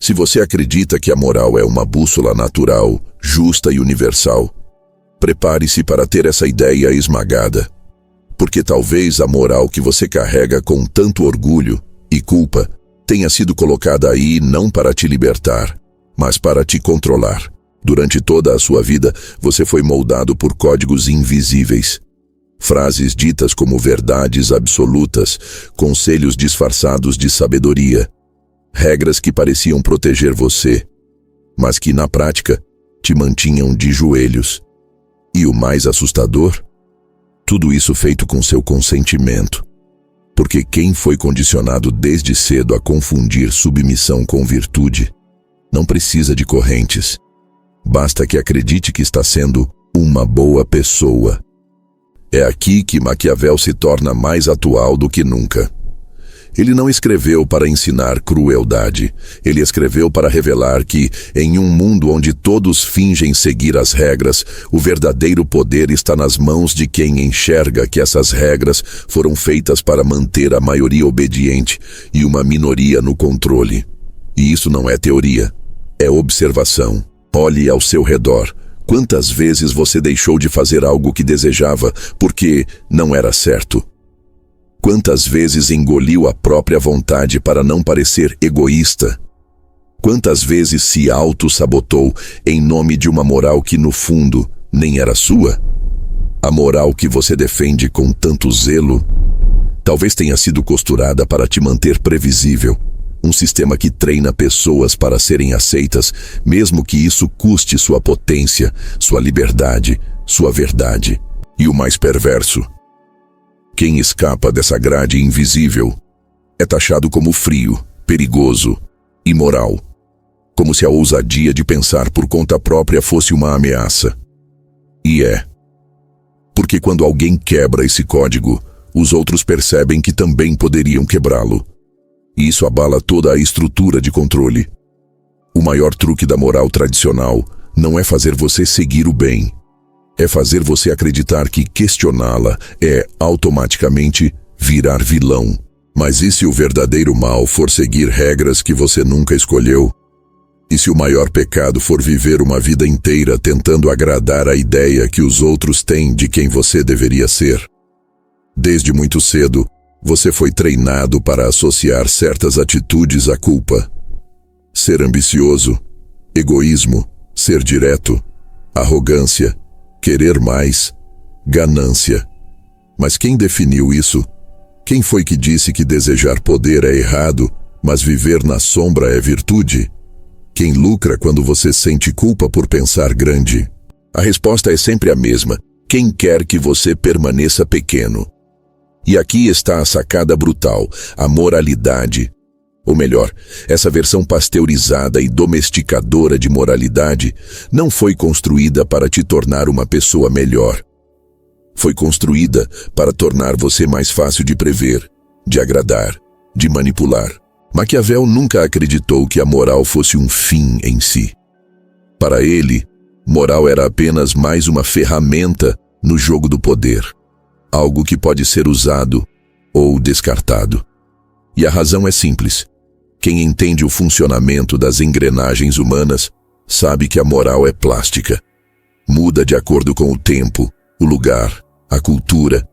Se você acredita que a moral é uma bússola natural, justa e universal, prepare-se para ter essa ideia esmagada. Porque talvez a moral que você carrega com tanto orgulho e culpa tenha sido colocada aí não para te libertar, mas para te controlar. Durante toda a sua vida, você foi moldado por códigos invisíveis. Frases ditas como verdades absolutas, conselhos disfarçados de sabedoria, regras que pareciam proteger você, mas que na prática te mantinham de joelhos. E o mais assustador? Tudo isso feito com seu consentimento. Porque quem foi condicionado desde cedo a confundir submissão com virtude, não precisa de correntes. Basta que acredite que está sendo uma boa pessoa. É aqui que Maquiavel se torna mais atual do que nunca. Ele não escreveu para ensinar crueldade. Ele escreveu para revelar que, em um mundo onde todos fingem seguir as regras, o verdadeiro poder está nas mãos de quem enxerga que essas regras foram feitas para manter a maioria obediente e uma minoria no controle. E isso não é teoria, é observação. Olhe ao seu redor. Quantas vezes você deixou de fazer algo que desejava porque não era certo? Quantas vezes engoliu a própria vontade para não parecer egoísta? Quantas vezes se auto-sabotou em nome de uma moral que, no fundo, nem era sua? A moral que você defende com tanto zelo talvez tenha sido costurada para te manter previsível. Um sistema que treina pessoas para serem aceitas, mesmo que isso custe sua potência, sua liberdade, sua verdade. E o mais perverso: quem escapa dessa grade invisível é taxado como frio, perigoso, imoral. Como se a ousadia de pensar por conta própria fosse uma ameaça. E é. Porque quando alguém quebra esse código, os outros percebem que também poderiam quebrá-lo. E isso abala toda a estrutura de controle. O maior truque da moral tradicional não é fazer você seguir o bem. É fazer você acreditar que questioná-la é automaticamente virar vilão. Mas e se o verdadeiro mal for seguir regras que você nunca escolheu? E se o maior pecado for viver uma vida inteira tentando agradar a ideia que os outros têm de quem você deveria ser? Desde muito cedo, você foi treinado para associar certas atitudes à culpa. Ser ambicioso, egoísmo, ser direto, arrogância, querer mais, ganância. Mas quem definiu isso? Quem foi que disse que desejar poder é errado, mas viver na sombra é virtude? Quem lucra quando você sente culpa por pensar grande? A resposta é sempre a mesma: quem quer que você permaneça pequeno. E aqui está a sacada brutal: a moralidade. Ou melhor, essa versão pasteurizada e domesticadora de moralidade não foi construída para te tornar uma pessoa melhor. Foi construída para tornar você mais fácil de prever, de agradar, de manipular. Maquiavel nunca acreditou que a moral fosse um fim em si. Para ele, moral era apenas mais uma ferramenta no jogo do poder. Algo que pode ser usado ou descartado. E a razão é simples. Quem entende o funcionamento das engrenagens humanas sabe que a moral é plástica. Muda de acordo com o tempo, o lugar, a cultura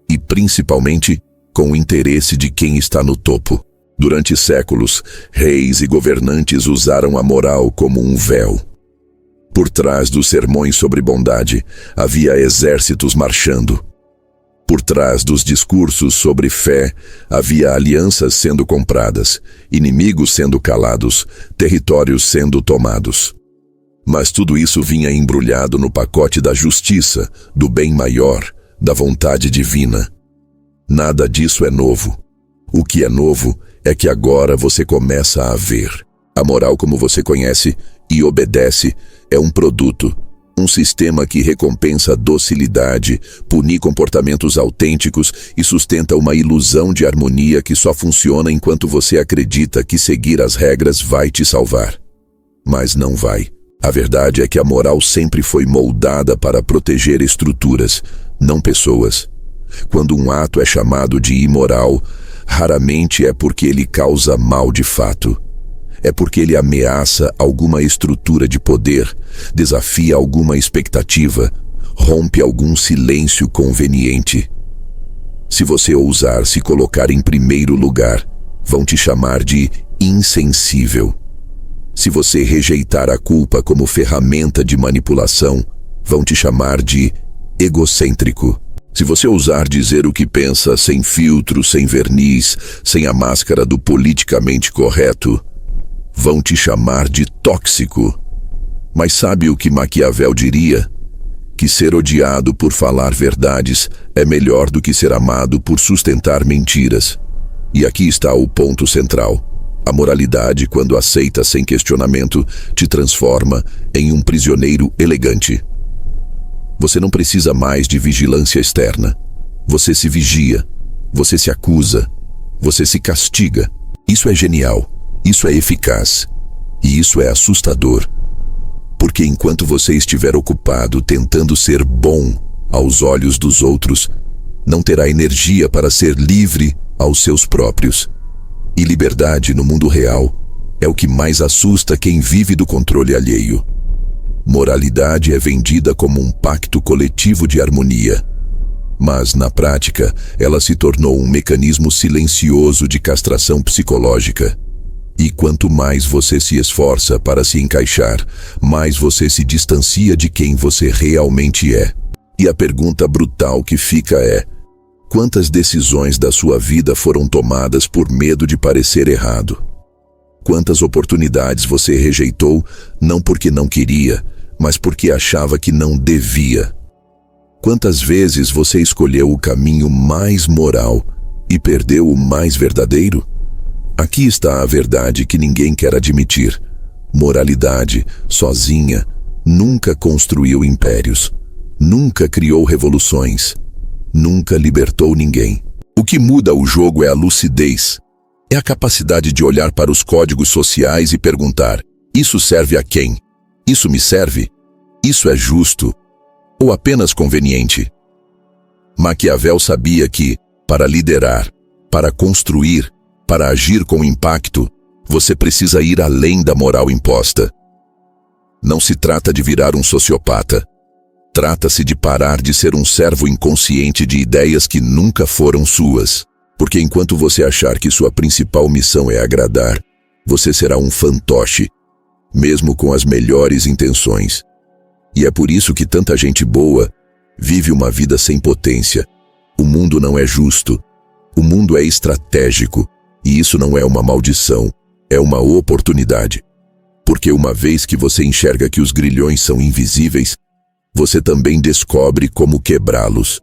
e, principalmente, com o interesse de quem está no topo. Durante séculos, reis e governantes usaram a moral como um véu. Por trás dos sermões sobre bondade, havia exércitos marchando. Por trás dos discursos sobre fé, havia alianças sendo compradas, inimigos sendo calados, territórios sendo tomados. Mas tudo isso vinha embrulhado no pacote da justiça, do bem maior, da vontade divina. Nada disso é novo. O que é novo é que agora você começa a ver. A moral como você conhece e obedece é um produto. Um sistema que recompensa docilidade, pune comportamentos autênticos e sustenta uma ilusão de harmonia que só funciona enquanto você acredita que seguir as regras vai te salvar. Mas não vai. A verdade é que a moral sempre foi moldada para proteger estruturas, não pessoas. Quando um ato é chamado de imoral, raramente é porque ele causa mal de fato. é porque ele ameaça alguma estrutura de poder, desafia alguma expectativa, rompe algum silêncio conveniente. Se você ousar se colocar em primeiro lugar, vão te chamar de insensível. Se você rejeitar a culpa como ferramenta de manipulação, vão te chamar de egocêntrico. Se você ousar dizer o que pensa sem filtro, sem verniz, sem a máscara do politicamente correto, vão te chamar de tóxico. Mas sabe o que Maquiavel diria? Que ser odiado por falar verdades é melhor do que ser amado por sustentar mentiras. E aqui está o ponto central. A moralidade, quando aceita sem questionamento, te transforma em um prisioneiro elegante. Você não precisa mais de vigilância externa. Você se vigia, você se acusa, você se castiga. Isso é genial, isso é eficaz e isso é assustador. Porque enquanto você estiver ocupado tentando ser bom aos olhos dos outros, não terá energia para ser livre aos seus próprios. E liberdade no mundo real é o que mais assusta quem vive do controle alheio. Moralidade é vendida como um pacto coletivo de harmonia. Mas, na prática, ela se tornou um mecanismo silencioso de castração psicológica. E quanto mais você se esforça para se encaixar, mais você se distancia de quem você realmente é. E a pergunta brutal que fica é: quantas decisões da sua vida foram tomadas por medo de parecer errado? Quantas oportunidades você rejeitou, não porque não queria, mas porque achava que não devia? Quantas vezes você escolheu o caminho mais moral e perdeu o mais verdadeiro? Aqui está a verdade que ninguém quer admitir. Moralidade, sozinha, nunca construiu impérios, nunca criou revoluções, nunca libertou ninguém. O que muda o jogo é a lucidez. É a capacidade de olhar para os códigos sociais e perguntar: isso serve a quem? Isso me serve? Isso é justo? Ou apenas conveniente? Maquiavel sabia que, para liderar, para construir, para agir com impacto, você precisa ir além da moral imposta. Não se trata de virar um sociopata. Trata-se de parar de ser um servo inconsciente de ideias que nunca foram suas. Porque enquanto você achar que sua principal missão é agradar, você será um fantoche, mesmo com as melhores intenções. E é por isso que tanta gente boa vive uma vida sem potência. O mundo não é justo. O mundo é estratégico. E isso não é uma maldição, é uma oportunidade. Porque uma vez que você enxerga que os grilhões são invisíveis, você também descobre como quebrá-los.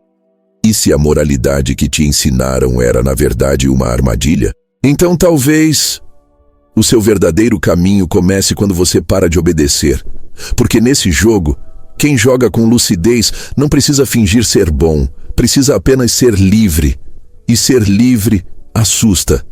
E se a moralidade que te ensinaram era, na verdade, uma armadilha, então talvez o seu verdadeiro caminho comece quando você para de obedecer. Porque nesse jogo, quem joga com lucidez não precisa fingir ser bom, precisa apenas ser livre. E ser livre assusta.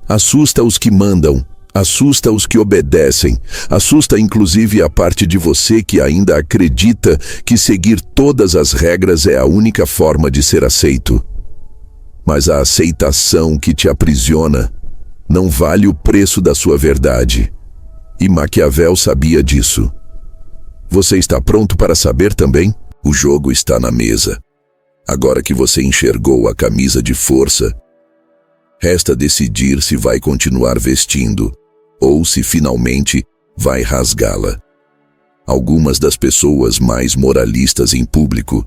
Assusta os que mandam, assusta os que obedecem, assusta inclusive a parte de você que ainda acredita que seguir todas as regras é a única forma de ser aceito. Mas a aceitação que te aprisiona não vale o preço da sua verdade. E Maquiavel sabia disso. Você está pronto para saber também? O jogo está na mesa. Agora que você enxergou a camisa de força, resta decidir se vai continuar vestindo ou se finalmente vai rasgá-la. Algumas das pessoas mais moralistas em público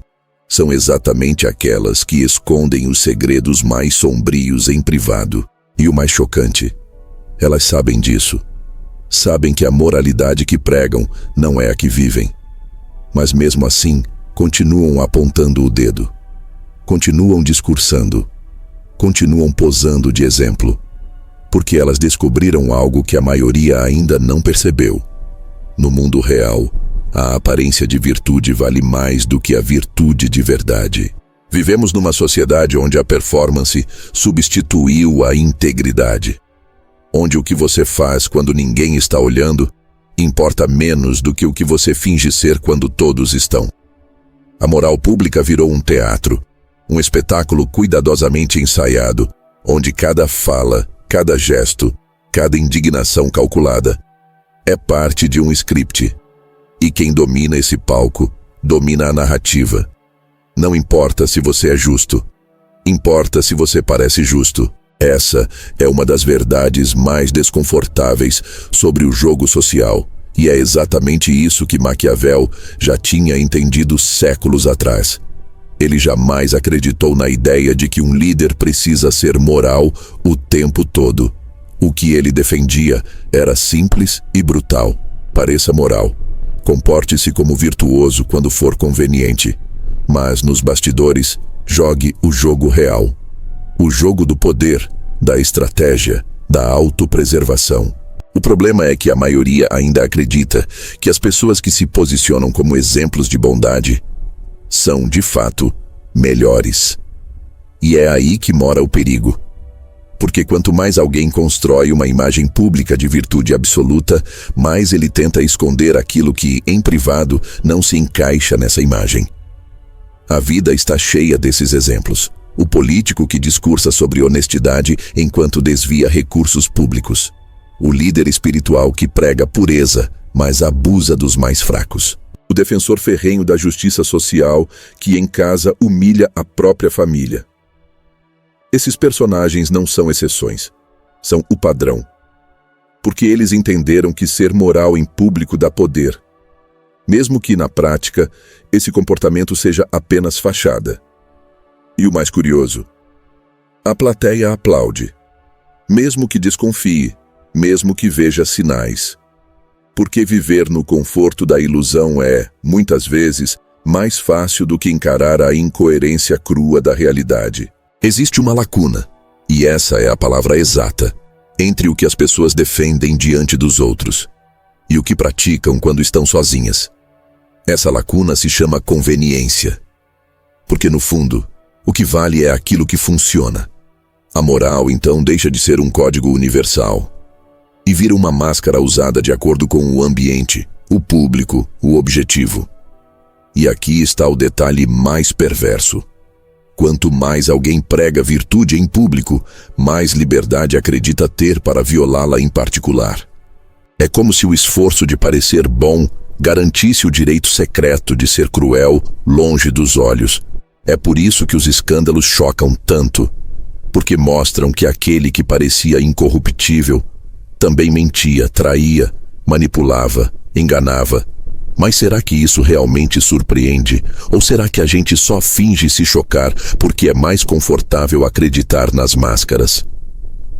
são exatamente aquelas que escondem os segredos mais sombrios em privado. E o mais chocante, elas sabem disso. Sabem que a moralidade que pregam não é a que vivem. Mas mesmo assim, continuam apontando o dedo. Continuam discursando. Continuam posando de exemplo, porque elas descobriram algo que a maioria ainda não percebeu. No mundo real, a aparência de virtude vale mais do que a virtude de verdade. Vivemos numa sociedade onde a performance substituiu a integridade, onde o que você faz quando ninguém está olhando importa menos do que o que você finge ser quando todos estão. A moral pública virou um teatro, um espetáculo cuidadosamente ensaiado, onde cada fala, cada gesto, cada indignação calculada. É parte de um script. E quem domina esse palco, domina a narrativa. Não importa se você é justo. Importa se você parece justo. Essa é uma das verdades mais desconfortáveis sobre o jogo social. E é exatamente isso que Maquiavel já tinha entendido séculos atrás. Ele jamais acreditou na ideia de que um líder precisa ser moral o tempo todo. O que ele defendia era simples e brutal. Pareça moral. Comporte-se como virtuoso quando for conveniente. Mas nos bastidores, jogue o jogo real. O jogo do poder, da estratégia, da autopreservação. O problema é que a maioria ainda acredita que as pessoas que se posicionam como exemplos de bondade são, de fato, melhores. E é aí que mora o perigo. Porque quanto mais alguém constrói uma imagem pública de virtude absoluta, mais ele tenta esconder aquilo que, em privado, não se encaixa nessa imagem. A vida está cheia desses exemplos. O político que discursa sobre honestidade enquanto desvia recursos públicos. O líder espiritual que prega pureza, mas abusa dos mais fracos. O defensor ferrenho da justiça social que em casa humilha a própria família. Esses personagens não são exceções, são o padrão. Porque eles entenderam que ser moral em público dá poder. Mesmo que, na prática, esse comportamento seja apenas fachada. E o mais curioso, a plateia aplaude. Mesmo que desconfie, mesmo que veja sinais. Porque viver no conforto da ilusão é, muitas vezes, mais fácil do que encarar a incoerência crua da realidade. Existe uma lacuna, e essa é a palavra exata, entre o que as pessoas defendem diante dos outros e o que praticam quando estão sozinhas. Essa lacuna se chama conveniência. Porque, no fundo, o que vale é aquilo que funciona. A moral, então, deixa de ser um código universal e vira uma máscara usada de acordo com o ambiente, o público, o objetivo. E aqui está o detalhe mais perverso. Quanto mais alguém prega virtude em público, mais liberdade acredita ter para violá-la em particular. É como se o esforço de parecer bom garantisse o direito secreto de ser cruel longe dos olhos. É por isso que os escândalos chocam tanto, porque mostram que aquele que parecia incorruptível também mentia, traía, manipulava, enganava. Mas será que isso realmente surpreende? Ou será que a gente só finge se chocar porque é mais confortável acreditar nas máscaras?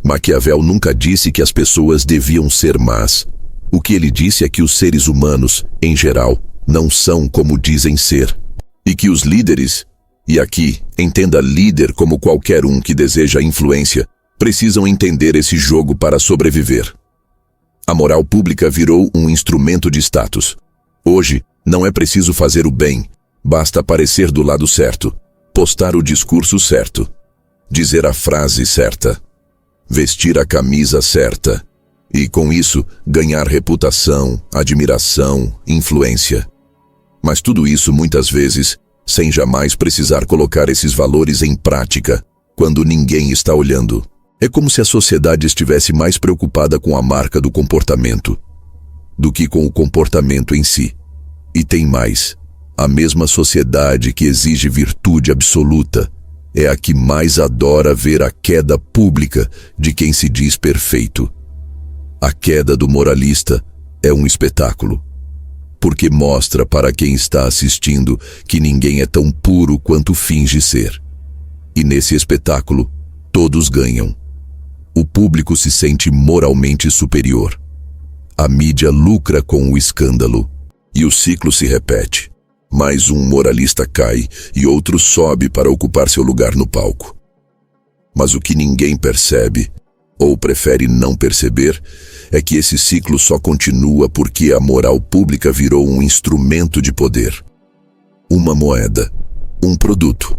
Maquiavel nunca disse que as pessoas deviam ser más. O que ele disse é que os seres humanos, em geral, não são como dizem ser. E que os líderes, e aqui, entenda líder como qualquer um que deseja influência, precisam entender esse jogo para sobreviver. A moral pública virou um instrumento de status. Hoje, não é preciso fazer o bem, basta aparecer do lado certo, postar o discurso certo, dizer a frase certa, vestir a camisa certa e, com isso, ganhar reputação, admiração, influência. Mas tudo isso, muitas vezes, sem jamais precisar colocar esses valores em prática, quando ninguém está olhando. É como se a sociedade estivesse mais preocupada com a marca do comportamento do que com o comportamento em si. E tem mais. A mesma sociedade que exige virtude absoluta é a que mais adora ver a queda pública de quem se diz perfeito. A queda do moralista é um espetáculo, porque mostra para quem está assistindo que ninguém é tão puro quanto finge ser. E nesse espetáculo, todos ganham. O público se sente moralmente superior. A mídia lucra com o escândalo. E o ciclo se repete. Mais um moralista cai e outro sobe para ocupar seu lugar no palco. Mas o que ninguém percebe, ou prefere não perceber, é que esse ciclo só continua porque a moral pública virou um instrumento de poder. Uma moeda, um produto.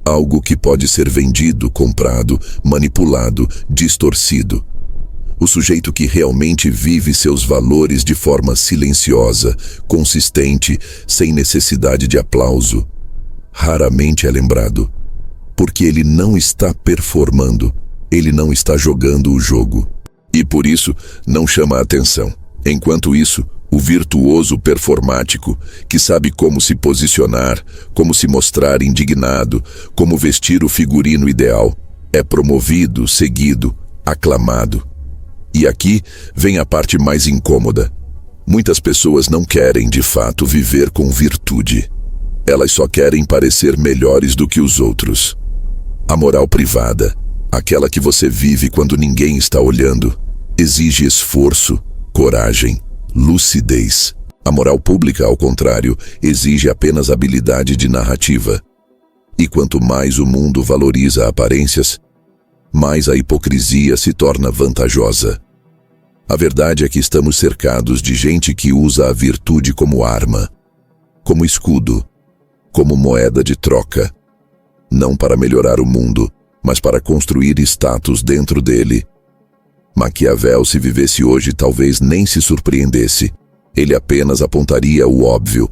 Algo que pode ser vendido, comprado, manipulado, distorcido. O sujeito que realmente vive seus valores de forma silenciosa, consistente, sem necessidade de aplauso, raramente é lembrado. Porque ele não está performando, ele não está jogando o jogo. E por isso não chama a atenção. Enquanto isso, o virtuoso performático, que sabe como se posicionar, como se mostrar indignado, como vestir o figurino ideal, é promovido, seguido, aclamado. E aqui vem a parte mais incômoda. Muitas pessoas não querem, de fato, viver com virtude. Elas só querem parecer melhores do que os outros. A moral privada, aquela que você vive quando ninguém está olhando, exige esforço, coragem, lucidez. A moral pública, ao contrário, exige apenas habilidade de narrativa. E quanto mais o mundo valoriza aparências, mais a hipocrisia se torna vantajosa. A verdade é que estamos cercados de gente que usa a virtude como arma, como escudo, como moeda de troca, não para melhorar o mundo, mas para construir status dentro dele. Maquiavel, se vivesse hoje, talvez nem se surpreendesse. Ele apenas apontaria o óbvio.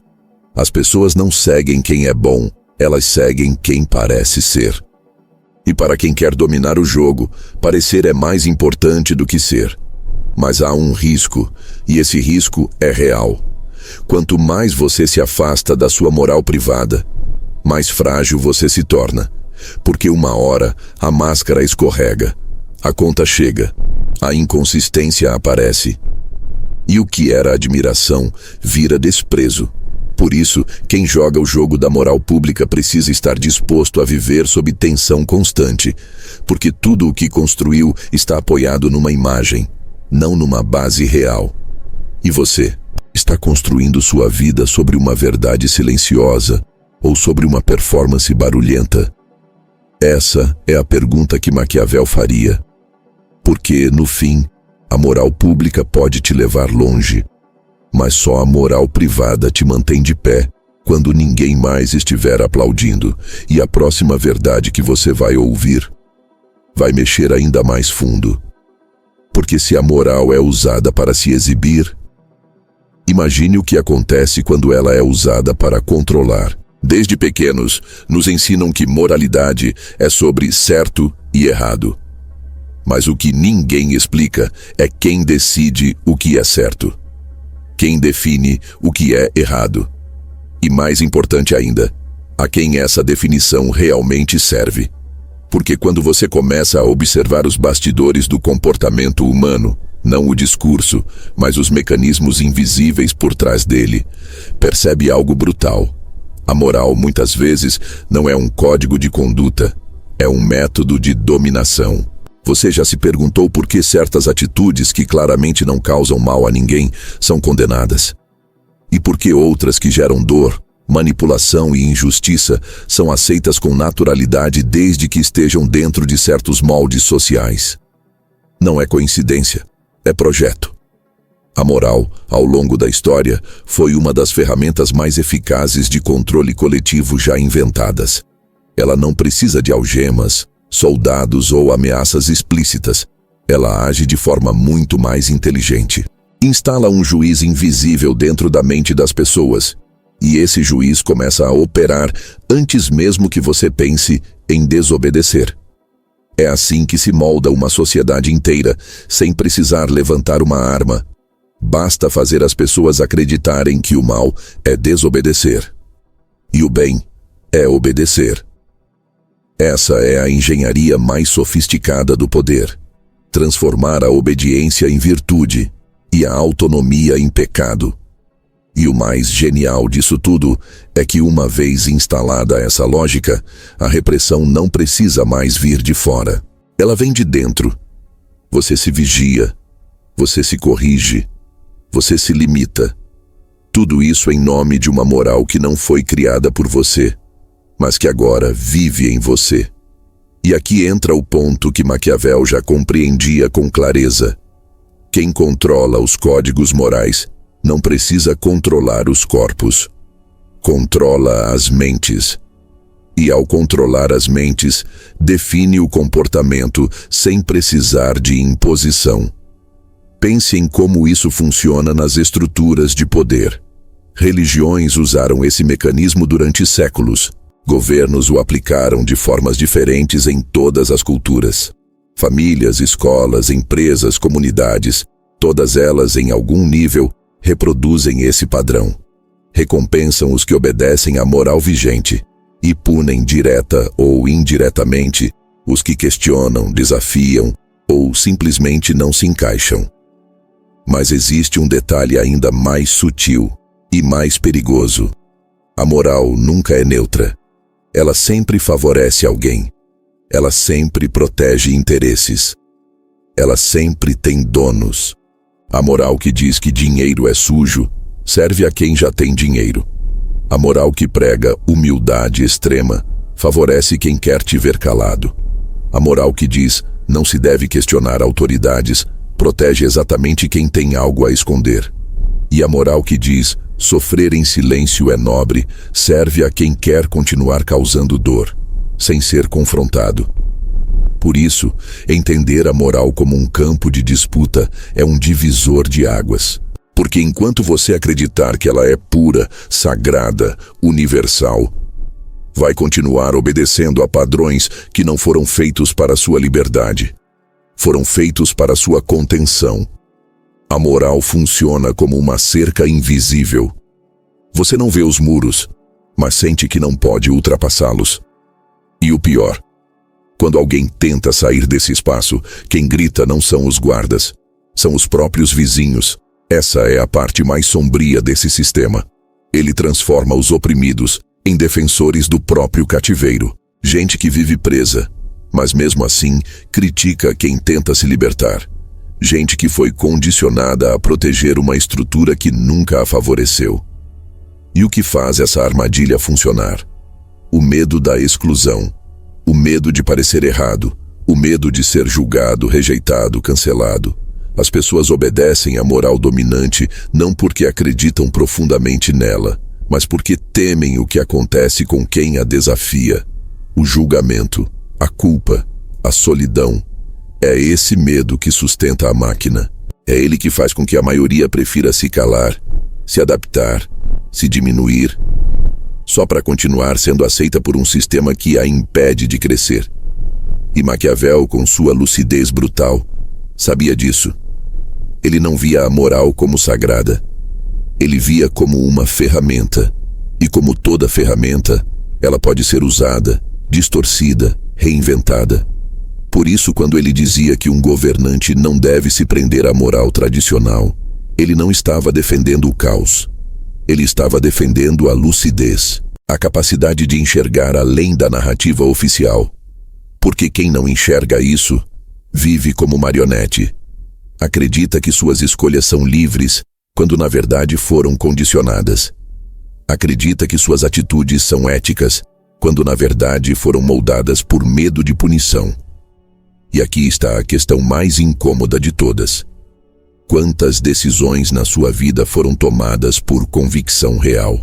As pessoas não seguem quem é bom, elas seguem quem parece ser. E para quem quer dominar o jogo, parecer é mais importante do que ser. Mas há um risco, e esse risco é real. Quanto mais você se afasta da sua moral privada, mais frágil você se torna. Porque uma hora a máscara escorrega, a conta chega, a inconsistência aparece. E o que era admiração vira desprezo. Por isso, quem joga o jogo da moral pública precisa estar disposto a viver sob tensão constante, porque tudo o que construiu está apoiado numa imagem, não numa base real. E você? Está construindo sua vida sobre uma verdade silenciosa ou sobre uma performance barulhenta? Essa é a pergunta que Maquiavel faria. Porque, no fim, a moral pública pode te levar longe, mas só a moral privada te mantém de pé quando ninguém mais estiver aplaudindo, e a próxima verdade que você vai ouvir vai mexer ainda mais fundo. Porque se a moral é usada para se exibir, imagine o que acontece quando ela é usada para controlar. Desde pequenos, nos ensinam que moralidade é sobre certo e errado. Mas o que ninguém explica é quem decide o que é certo. Quem define o que é errado. E mais importante ainda, a quem essa definição realmente serve. Porque quando você começa a observar os bastidores do comportamento humano, não o discurso, mas os mecanismos invisíveis por trás dele, percebe algo brutal. A moral, muitas vezes, não é um código de conduta, é um método de dominação. Você já se perguntou por que certas atitudes que claramente não causam mal a ninguém são condenadas? E por que outras que geram dor, manipulação e injustiça são aceitas com naturalidade desde que estejam dentro de certos moldes sociais? Não é coincidência, é projeto. A moral, ao longo da história, foi uma das ferramentas mais eficazes de controle coletivo já inventadas. Ela não precisa de algemas, soldados ou ameaças explícitas. Ela age de forma muito mais inteligente. Instala um juiz invisível dentro da mente das pessoas, e esse juiz começa a operar antes mesmo que você pense em desobedecer. É assim que se molda uma sociedade inteira, sem precisar levantar uma arma. Basta fazer as pessoas acreditarem que o mal é desobedecer, e o bem é obedecer. Essa é a engenharia mais sofisticada do poder. Transformar a obediência em virtude e a autonomia em pecado. E o mais genial disso tudo é que, uma vez instalada essa lógica, a repressão não precisa mais vir de fora. Ela vem de dentro. Você se vigia, você se corrige, você se limita. Tudo isso em nome de uma moral que não foi criada por você, mas que agora vive em você. E aqui entra o ponto que Maquiavel já compreendia com clareza. Quem controla os códigos morais não precisa controlar os corpos. Controla as mentes. E ao controlar as mentes, define o comportamento sem precisar de imposição. Pense em como isso funciona nas estruturas de poder. Religiões usaram esse mecanismo durante séculos. Governos o aplicaram de formas diferentes em todas as culturas. Famílias, escolas, empresas, comunidades, todas elas, em algum nível, reproduzem esse padrão. Recompensam os que obedecem à moral vigente e punem direta ou indiretamente os que questionam, desafiam ou simplesmente não se encaixam. Mas existe um detalhe ainda mais sutil e mais perigoso. A moral nunca é neutra. Ela sempre favorece alguém. Ela sempre protege interesses. Ela sempre tem donos. A moral que diz que dinheiro é sujo serve a quem já tem dinheiro. A moral que prega humildade extrema favorece quem quer te ver calado. A moral que diz não se deve questionar autoridades protege exatamente quem tem algo a esconder. E a moral que diz sofrer em silêncio é nobre serve a quem quer continuar causando dor, sem ser confrontado. Por isso, entender a moral como um campo de disputa é um divisor de águas. Porque enquanto você acreditar que ela é pura, sagrada, universal, vai continuar obedecendo a padrões que não foram feitos para sua liberdade. Foram feitos para sua contenção. A moral funciona como uma cerca invisível. Você não vê os muros, mas sente que não pode ultrapassá-los. E o pior, quando alguém tenta sair desse espaço, quem grita não são os guardas, são os próprios vizinhos. Essa é a parte mais sombria desse sistema. Ele transforma os oprimidos em defensores do próprio cativeiro. Gente que vive presa, mas mesmo assim critica quem tenta se libertar. Gente que foi condicionada a proteger uma estrutura que nunca a favoreceu. E o que faz essa armadilha funcionar? O medo da exclusão. O medo de parecer errado. O medo de ser julgado, rejeitado, cancelado. As pessoas obedecem à moral dominante não porque acreditam profundamente nela, mas porque temem o que acontece com quem a desafia. O julgamento, a culpa, a solidão. É esse medo que sustenta a máquina. É ele que faz com que a maioria prefira se calar, se adaptar, se diminuir, só para continuar sendo aceita por um sistema que a impede de crescer. E Maquiavel, com sua lucidez brutal, sabia disso. Ele não via a moral como sagrada. Ele via como uma ferramenta. E como toda ferramenta, ela pode ser usada, distorcida, reinventada. Por isso, quando ele dizia que um governante não deve se prender à moral tradicional, ele não estava defendendo o caos. Ele estava defendendo a lucidez, a capacidade de enxergar além da narrativa oficial. Porque quem não enxerga isso, vive como marionete. Acredita que suas escolhas são livres, quando na verdade foram condicionadas. Acredita que suas atitudes são éticas, quando na verdade foram moldadas por medo de punição. E aqui está a questão mais incômoda de todas. Quantas decisões na sua vida foram tomadas por convicção real?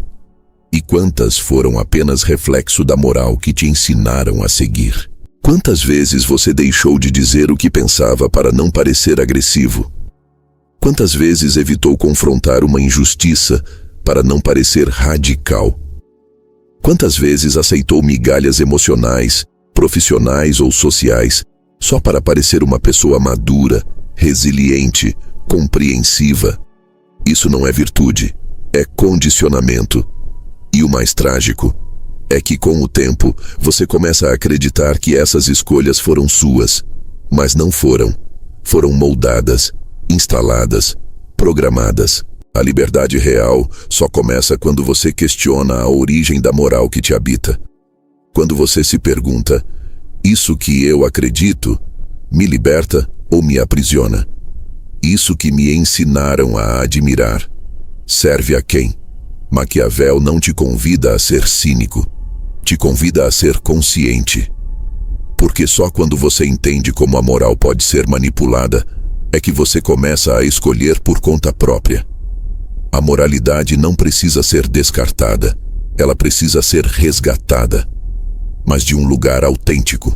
E quantas foram apenas reflexo da moral que te ensinaram a seguir? Quantas vezes você deixou de dizer o que pensava para não parecer agressivo? Quantas vezes evitou confrontar uma injustiça para não parecer radical? Quantas vezes aceitou migalhas emocionais, profissionais ou sociais, só para parecer uma pessoa madura, resiliente, compreensiva? Isso não é virtude, é condicionamento. E o mais trágico é que com o tempo você começa a acreditar que essas escolhas foram suas, mas não foram. Foram moldadas, instaladas, programadas. A liberdade real só começa quando você questiona a origem da moral que te habita. Quando você se pergunta, isso que eu acredito me liberta ou me aprisiona? Isso que me ensinaram a admirar serve a quem? Maquiavel não te convida a ser cínico, te convida a ser consciente. Porque só quando você entende como a moral pode ser manipulada é que você começa a escolher por conta própria. A moralidade não precisa ser descartada, ela precisa ser resgatada, mas de um lugar autêntico,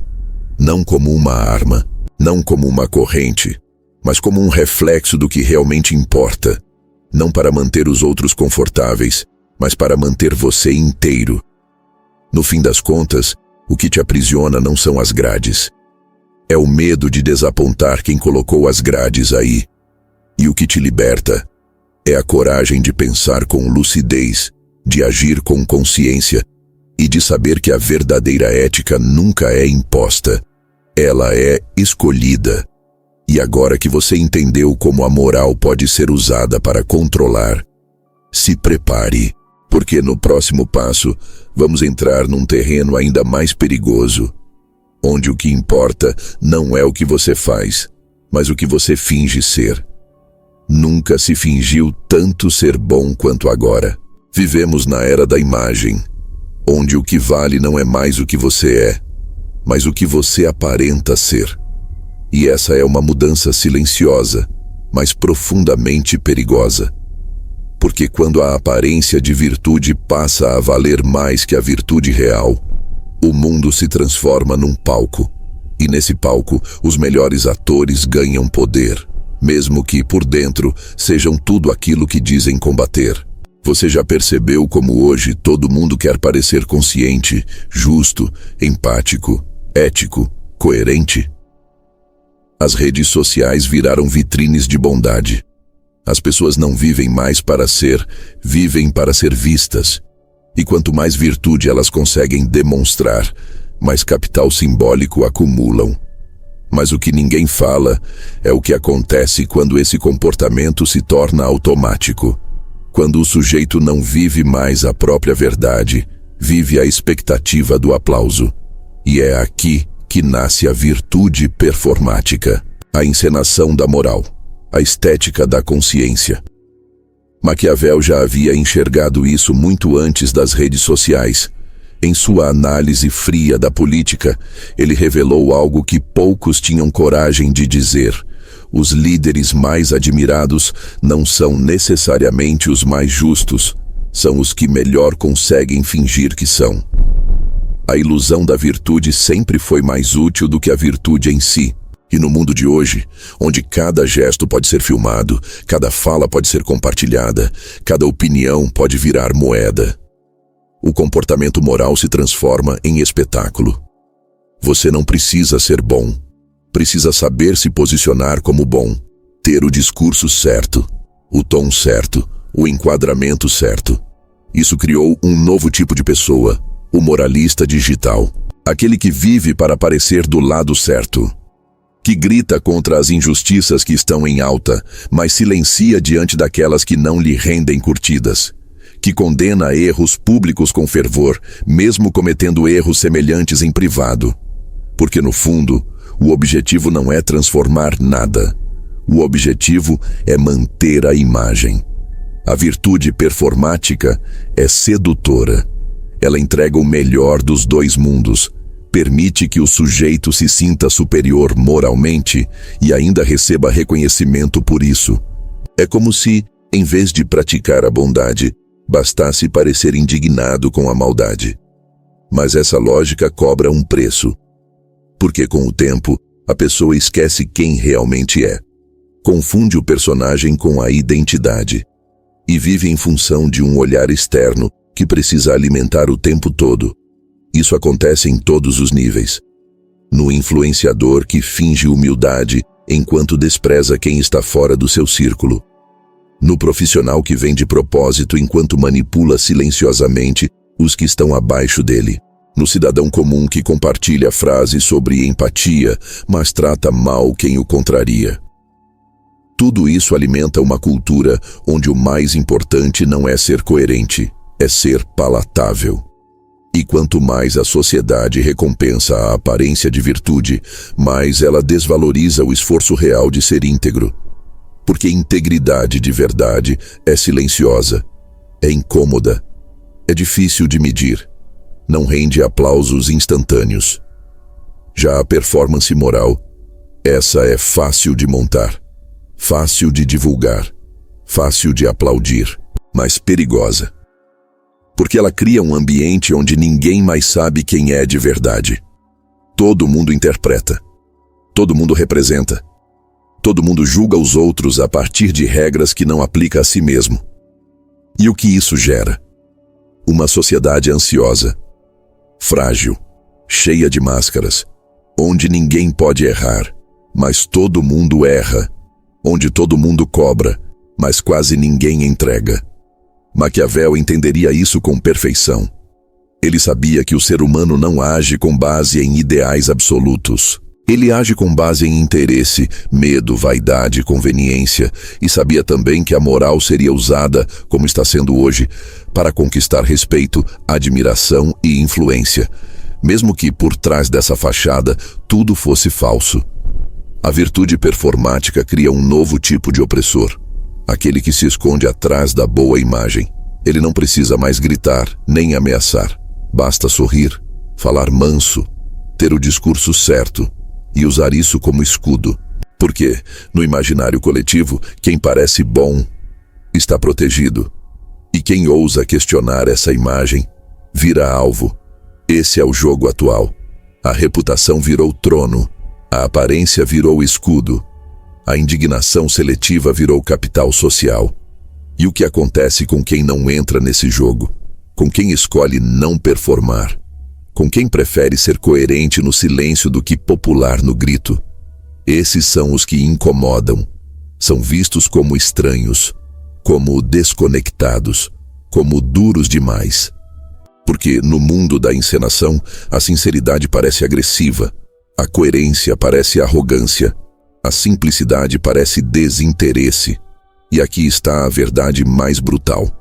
não como uma arma, não como uma corrente, mas como um reflexo do que realmente importa, não para manter os outros confortáveis, mas para manter você inteiro. No fim das contas, o que te aprisiona não são as grades. É o medo de desapontar quem colocou as grades aí. E o que te liberta é a coragem de pensar com lucidez, de agir com consciência e de saber que a verdadeira ética nunca é imposta. Ela é escolhida. E agora que você entendeu como a moral pode ser usada para controlar, se prepare, porque no próximo passo vamos entrar num terreno ainda mais perigoso, onde o que importa não é o que você faz, mas o que você finge ser. Nunca se fingiu tanto ser bom quanto agora. Vivemos na era da imagem, onde o que vale não é mais o que você é, mas o que você aparenta ser. E essa é uma mudança silenciosa, mas profundamente perigosa. Porque quando a aparência de virtude passa a valer mais que a virtude real, o mundo se transforma num palco. E nesse palco, os melhores atores ganham poder, mesmo que por dentro sejam tudo aquilo que dizem combater. Você já percebeu como hoje todo mundo quer parecer consciente, justo, empático, ético, coerente? As redes sociais viraram vitrines de bondade. As pessoas não vivem mais para ser, vivem para ser vistas. E quanto mais virtude elas conseguem demonstrar, mais capital simbólico acumulam. Mas o que ninguém fala é o que acontece quando esse comportamento se torna automático. Quando o sujeito não vive mais a própria verdade, vive a expectativa do aplauso. E é aqui que nasce a virtude performática, a encenação da moral, a estética da consciência. Maquiavel já havia enxergado isso muito antes das redes sociais. Em sua análise fria da política, ele revelou algo que poucos tinham coragem de dizer. Os líderes mais admirados não são necessariamente os mais justos, são os que melhor conseguem fingir que são. A ilusão da virtude sempre foi mais útil do que a virtude em si. E no mundo de hoje, onde cada gesto pode ser filmado, cada fala pode ser compartilhada, cada opinião pode virar moeda, o comportamento moral se transforma em espetáculo. Você não precisa ser bom. Precisa saber se posicionar como bom, ter o discurso certo, o tom certo, o enquadramento certo. Isso criou um novo tipo de pessoa, o moralista digital, aquele que vive para aparecer do lado certo, que grita contra as injustiças que estão em alta, mas silencia diante daquelas que não lhe rendem curtidas, que condena erros públicos com fervor, mesmo cometendo erros semelhantes em privado. Porque no fundo, o objetivo não é transformar nada. O objetivo é manter a imagem. A virtude performática é sedutora. Ela entrega o melhor dos dois mundos. Permite que o sujeito se sinta superior moralmente e ainda receba reconhecimento por isso. É como se, em vez de praticar a bondade, bastasse parecer indignado com a maldade. Mas essa lógica cobra um preço. Porque com o tempo, a pessoa esquece quem realmente é. Confunde o personagem com a identidade. E vive em função de um olhar externo que precisa alimentar o tempo todo. Isso acontece em todos os níveis. No influenciador que finge humildade enquanto despreza quem está fora do seu círculo. No profissional que vende propósito enquanto manipula silenciosamente os que estão abaixo dele. No cidadão comum que compartilha frases sobre empatia, mas trata mal quem o contraria. Tudo isso alimenta uma cultura onde o mais importante não é ser coerente, é ser palatável. E quanto mais a sociedade recompensa a aparência de virtude, mais ela desvaloriza o esforço real de ser íntegro. Porque integridade de verdade é silenciosa, é incômoda, é difícil de medir. Não rende aplausos instantâneos. Já a performance moral, essa é fácil de montar, fácil de divulgar, fácil de aplaudir, mas perigosa. Porque ela cria um ambiente onde ninguém mais sabe quem é de verdade. Todo mundo interpreta, todo mundo representa, todo mundo julga os outros a partir de regras que não aplica a si mesmo. E o que isso gera? Uma sociedade ansiosa, frágil, cheia de máscaras, onde ninguém pode errar, mas todo mundo erra, onde todo mundo cobra, mas quase ninguém entrega. Maquiavel entenderia isso com perfeição. Ele sabia que o ser humano não age com base em ideais absolutos. Ele age com base em interesse, medo, vaidade, conveniência, e sabia também que a moral seria usada, como está sendo hoje, para conquistar respeito, admiração e influência, mesmo que por trás dessa fachada tudo fosse falso. A virtude performática cria um novo tipo de opressor, aquele que se esconde atrás da boa imagem. Ele não precisa mais gritar, nem ameaçar. Basta sorrir, falar manso, ter o discurso certo e usar isso como escudo. Porque, no imaginário coletivo, quem parece bom está protegido. E quem ousa questionar essa imagem vira alvo. Esse é o jogo atual. A reputação virou trono, a aparência virou escudo, a indignação seletiva virou capital social. E o que acontece com quem não entra nesse jogo? Com quem escolhe não performar? Com quem prefere ser coerente no silêncio do que popular no grito? Esses são os que incomodam. São vistos como estranhos, como desconectados, como duros demais. Porque no mundo da encenação, a sinceridade parece agressiva, a coerência parece arrogância, a simplicidade parece desinteresse. E aqui está a verdade mais brutal.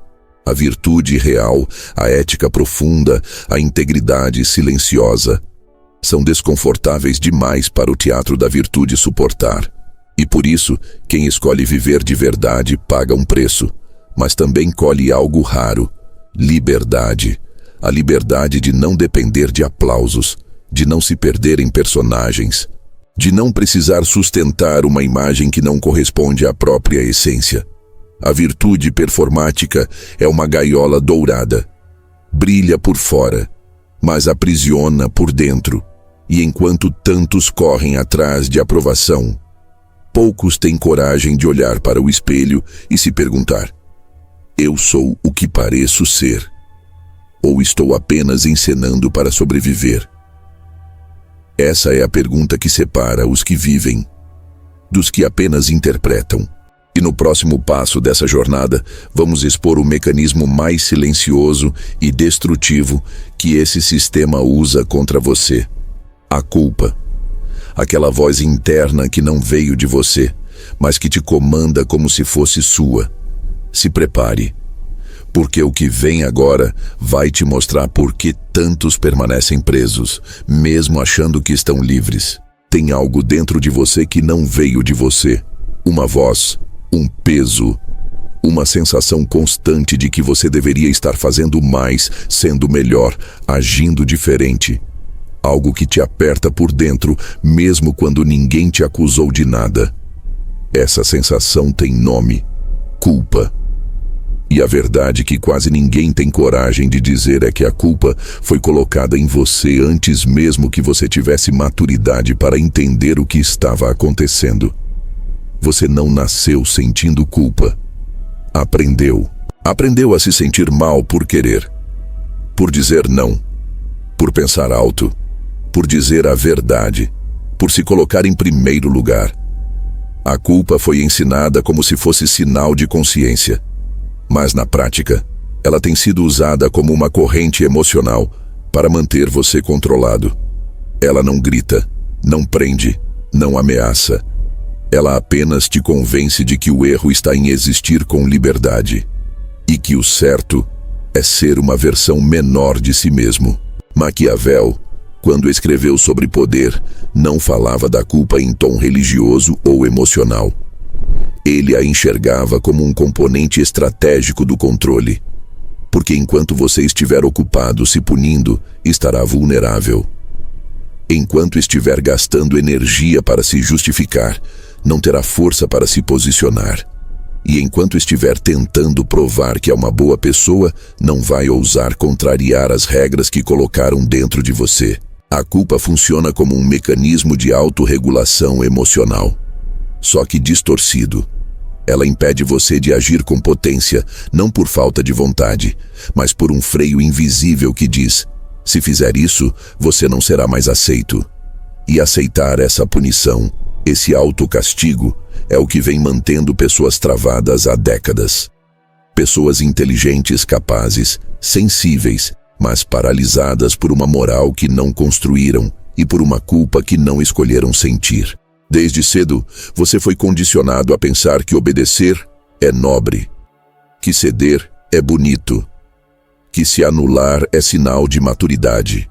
A virtude real, a ética profunda, a integridade silenciosa são desconfortáveis demais para o teatro da virtude suportar. E por isso, quem escolhe viver de verdade paga um preço, mas também colhe algo raro: liberdade. A liberdade de não depender de aplausos, de não se perder em personagens, de não precisar sustentar uma imagem que não corresponde à própria essência. A virtude performática é uma gaiola dourada. Brilha por fora, mas aprisiona por dentro. E enquanto tantos correm atrás de aprovação, poucos têm coragem de olhar para o espelho e se perguntar: eu sou o que pareço ser? Ou estou apenas encenando para sobreviver? Essa é a pergunta que separa os que vivem dos que apenas interpretam. E no próximo passo dessa jornada, vamos expor o mecanismo mais silencioso e destrutivo que esse sistema usa contra você: a culpa. Aquela voz interna que não veio de você, mas que te comanda como se fosse sua. Se prepare, porque o que vem agora vai te mostrar por que tantos permanecem presos, mesmo achando que estão livres. Tem algo dentro de você que não veio de você. Uma voz, um peso, uma sensação constante de que você deveria estar fazendo mais, sendo melhor, agindo diferente. Algo que te aperta por dentro, mesmo quando ninguém te acusou de nada. Essa sensação tem nome: culpa. E a verdade que quase ninguém tem coragem de dizer é que a culpa foi colocada em você antes mesmo que você tivesse maturidade para entender o que estava acontecendo. Você não nasceu sentindo culpa. Aprendeu. Aprendeu a se sentir mal por querer, por dizer não, por pensar alto, por dizer a verdade, por se colocar em primeiro lugar. A culpa foi ensinada como se fosse sinal de consciência. Mas na prática, ela tem sido usada como uma corrente emocional para manter você controlado. Ela não grita, não prende, não ameaça. Ela apenas te convence de que o erro está em existir com liberdade e que o certo é ser uma versão menor de si mesmo. Maquiavel, quando escreveu sobre poder, não falava da culpa em tom religioso ou emocional. Ele a enxergava como um componente estratégico do controle, porque enquanto você estiver ocupado se punindo, estará vulnerável. Enquanto estiver gastando energia para se justificar, não terá força para se posicionar. E enquanto estiver tentando provar que é uma boa pessoa, não vai ousar contrariar as regras que colocaram dentro de você. A culpa funciona como um mecanismo de autorregulação emocional, só que distorcido. Ela impede você de agir com potência, não por falta de vontade, mas por um freio invisível que diz: se fizer isso, você não será mais aceito. E aceitar essa punição, esse autocastigo, é o que vem mantendo pessoas travadas há décadas. Pessoas inteligentes, capazes, sensíveis, mas paralisadas por uma moral que não construíram e por uma culpa que não escolheram sentir. Desde cedo, você foi condicionado a pensar que obedecer é nobre, que ceder é bonito, que se anular é sinal de maturidade.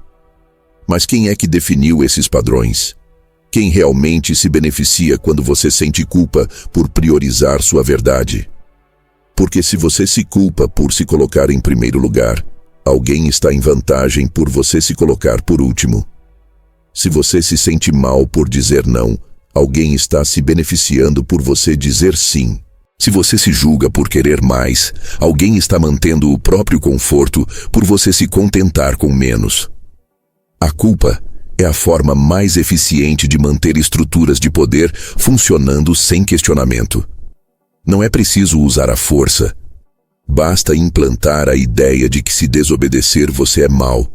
Mas quem é que definiu esses padrões? Quem realmente se beneficia quando você sente culpa por priorizar sua verdade? Porque se você se culpa por se colocar em primeiro lugar, alguém está em vantagem por você se colocar por último. Se você se sente mal por dizer não, alguém está se beneficiando por você dizer sim. Se você se julga por querer mais, alguém está mantendo o próprio conforto por você se contentar com menos. A culpa é a forma mais eficiente de manter estruturas de poder funcionando sem questionamento. Não é preciso usar a força. Basta implantar a ideia de que se desobedecer você é mau,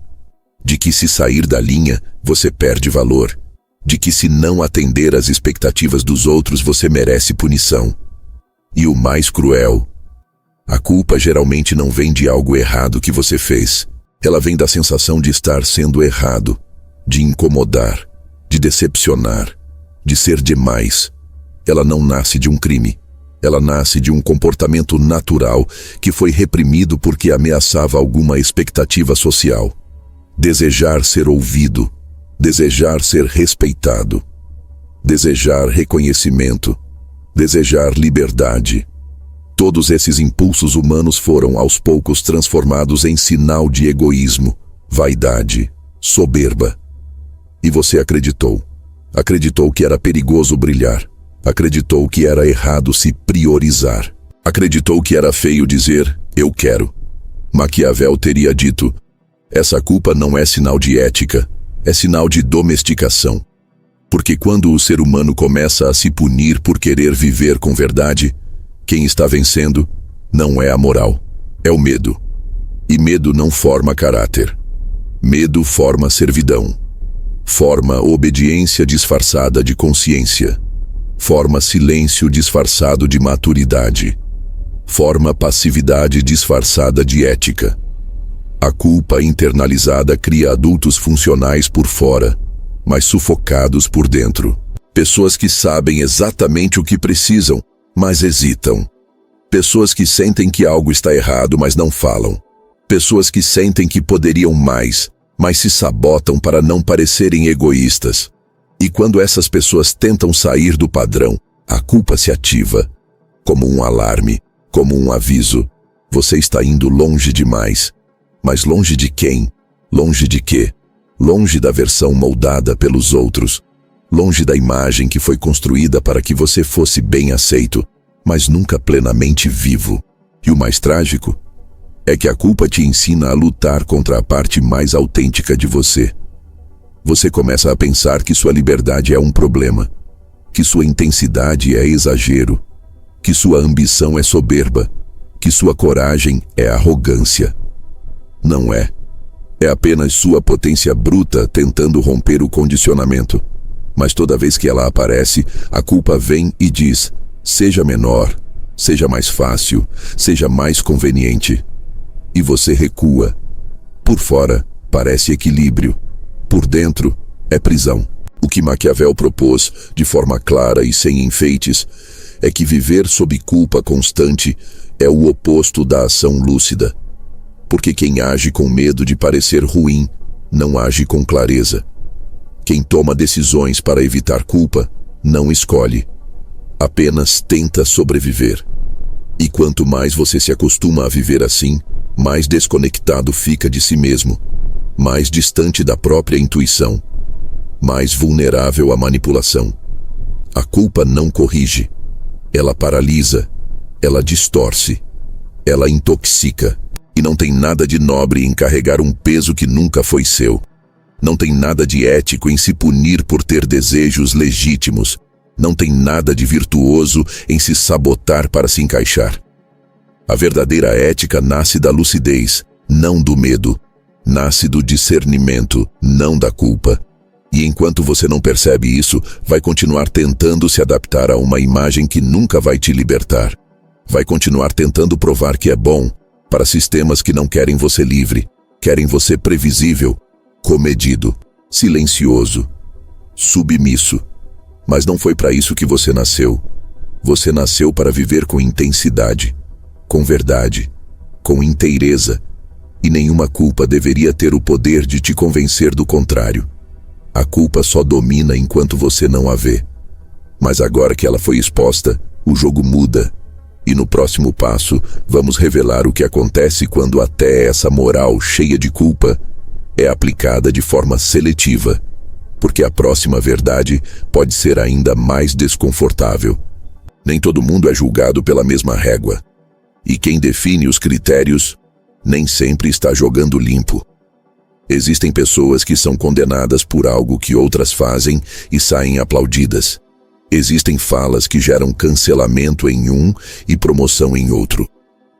de que se sair da linha você perde valor, de que se não atender às expectativas dos outros você merece punição. E o mais cruel, a culpa geralmente não vem de algo errado que você fez. Ela vem da sensação de estar sendo errado, de incomodar, de decepcionar, de ser demais. Ela não nasce de um crime. Ela nasce de um comportamento natural que foi reprimido porque ameaçava alguma expectativa social. Desejar ser ouvido, desejar ser respeitado, desejar reconhecimento, desejar liberdade. Todos esses impulsos humanos foram aos poucos transformados em sinal de egoísmo, vaidade, soberba. E você acreditou. Acreditou que era perigoso brilhar. Acreditou que era errado se priorizar. Acreditou que era feio dizer, eu quero. Maquiavel teria dito, essa culpa não é sinal de ética, é sinal de domesticação. Porque quando o ser humano começa a se punir por querer viver com verdade, quem está vencendo não é a moral, é o medo. E medo não forma caráter. Medo forma servidão. Forma obediência disfarçada de consciência. Forma silêncio disfarçado de maturidade. Forma passividade disfarçada de ética. A culpa internalizada cria adultos funcionais por fora, mas sufocados por dentro. Pessoas que sabem exatamente o que precisam, mas hesitam. Pessoas que sentem que algo está errado, mas não falam. Pessoas que sentem que poderiam mais, mas se sabotam para não parecerem egoístas. E quando essas pessoas tentam sair do padrão, a culpa se ativa. Como um alarme, como um aviso. Você está indo longe demais. Mas longe de quem? Longe de quê? Longe da versão moldada pelos outros. Longe da imagem que foi construída para que você fosse bem aceito, mas nunca plenamente vivo. E o mais trágico é que a culpa te ensina a lutar contra a parte mais autêntica de você. Você começa a pensar que sua liberdade é um problema, que sua intensidade é exagero, que sua ambição é soberba, que sua coragem é arrogância. Não é. É apenas sua potência bruta tentando romper o condicionamento. Mas toda vez que ela aparece, a culpa vem e diz, seja menor, seja mais fácil, seja mais conveniente. E você recua. Por fora, parece equilíbrio. Por dentro, é prisão. O que Maquiavel propôs, de forma clara e sem enfeites, é que viver sob culpa constante é o oposto da ação lúcida. Porque quem age com medo de parecer ruim, não age com clareza. Quem toma decisões para evitar culpa, não escolhe. Apenas tenta sobreviver. E quanto mais você se acostuma a viver assim, mais desconectado fica de si mesmo, mais distante da própria intuição, mais vulnerável à manipulação. A culpa não corrige. Ela paralisa, ela distorce, ela intoxica. E não tem nada de nobre em carregar um peso que nunca foi seu. Não tem nada de ético em se punir por ter desejos legítimos. Não tem nada de virtuoso em se sabotar para se encaixar. A verdadeira ética nasce da lucidez, não do medo. Nasce do discernimento, não da culpa. E enquanto você não percebe isso, vai continuar tentando se adaptar a uma imagem que nunca vai te libertar. Vai continuar tentando provar que é bom para sistemas que não querem você livre, querem você previsível, comedido, silencioso, submisso. Mas não foi para isso que você nasceu. Você nasceu para viver com intensidade, com verdade, com inteireza, e nenhuma culpa deveria ter o poder de te convencer do contrário. A culpa só domina enquanto você não a vê. Mas agora que ela foi exposta, o jogo muda. E no próximo passo, vamos revelar o que acontece quando até essa moral cheia de culpa é aplicada de forma seletiva. Porque a próxima verdade pode ser ainda mais desconfortável. Nem todo mundo é julgado pela mesma régua. E quem define os critérios nem sempre está jogando limpo. Existem pessoas que são condenadas por algo que outras fazem e saem aplaudidas. Existem falas que geram cancelamento em um e promoção em outro.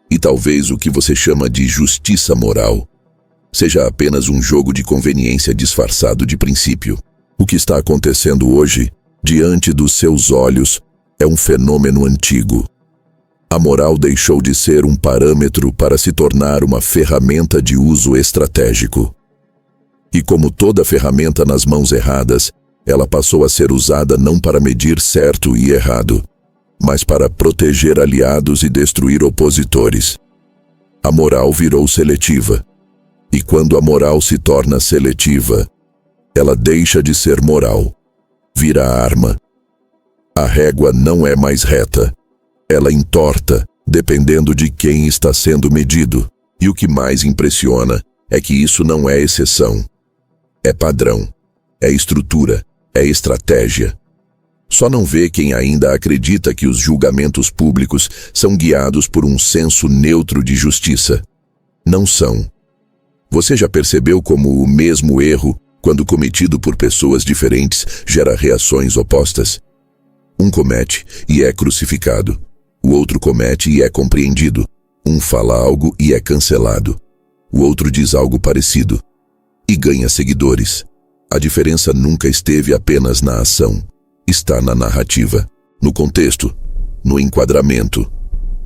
E talvez o que você chama de justiça moral seja apenas um jogo de conveniência disfarçado de princípio. O que está acontecendo hoje, diante dos seus olhos, é um fenômeno antigo. A moral deixou de ser um parâmetro para se tornar uma ferramenta de uso estratégico. E como toda ferramenta nas mãos erradas, ela passou a ser usada não para medir certo e errado, mas para proteger aliados e destruir opositores. A moral virou seletiva. E quando a moral se torna seletiva, ela deixa de ser moral, vira arma. A régua não é mais reta. Ela entorta, dependendo de quem está sendo medido. E o que mais impressiona é que isso não é exceção. É padrão, é estrutura, é estratégia. Só não vê quem ainda acredita que os julgamentos públicos são guiados por um senso neutro de justiça. Não são. Você já percebeu como o mesmo erro, quando cometido por pessoas diferentes, gera reações opostas? Um comete e é crucificado. O outro comete e é compreendido. Um fala algo e é cancelado. O outro diz algo parecido e ganha seguidores. A diferença nunca esteve apenas na ação. Está na narrativa, no contexto, no enquadramento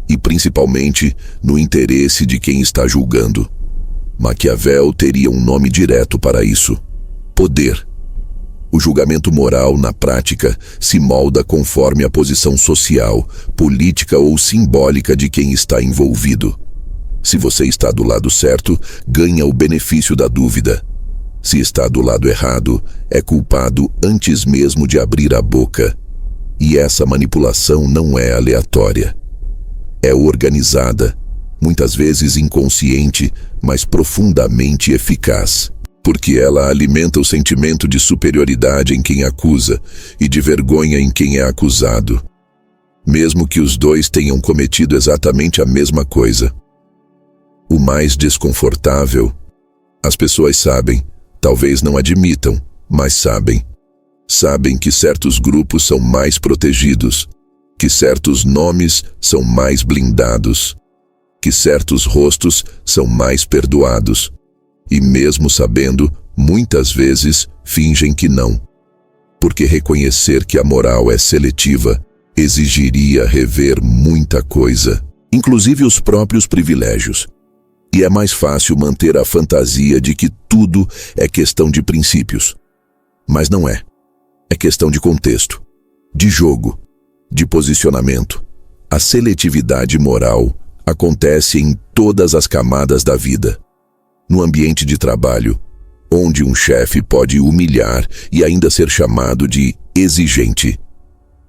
e principalmente no interesse de quem está julgando. Maquiavel teria um nome direto para isso: poder. O julgamento moral, na prática, se molda conforme a posição social, política ou simbólica de quem está envolvido. Se você está do lado certo, ganha o benefício da dúvida. Se está do lado errado, é culpado antes mesmo de abrir a boca. E essa manipulação não é aleatória. É organizada, muitas vezes inconsciente, mas profundamente eficaz. Porque ela alimenta o sentimento de superioridade em quem acusa e de vergonha em quem é acusado, mesmo que os dois tenham cometido exatamente a mesma coisa. O mais desconfortável, as pessoas sabem, talvez não admitam, mas sabem. Sabem que certos grupos são mais protegidos, que certos nomes são mais blindados, que certos rostos são mais perdoados. E mesmo sabendo, muitas vezes, fingem que não. Porque reconhecer que a moral é seletiva exigiria rever muita coisa, inclusive os próprios privilégios. E é mais fácil manter a fantasia de que tudo é questão de princípios. Mas não é. É questão de contexto, de jogo, de posicionamento. A seletividade moral acontece em todas as camadas da vida. No ambiente de trabalho, onde um chefe pode humilhar e ainda ser chamado de exigente,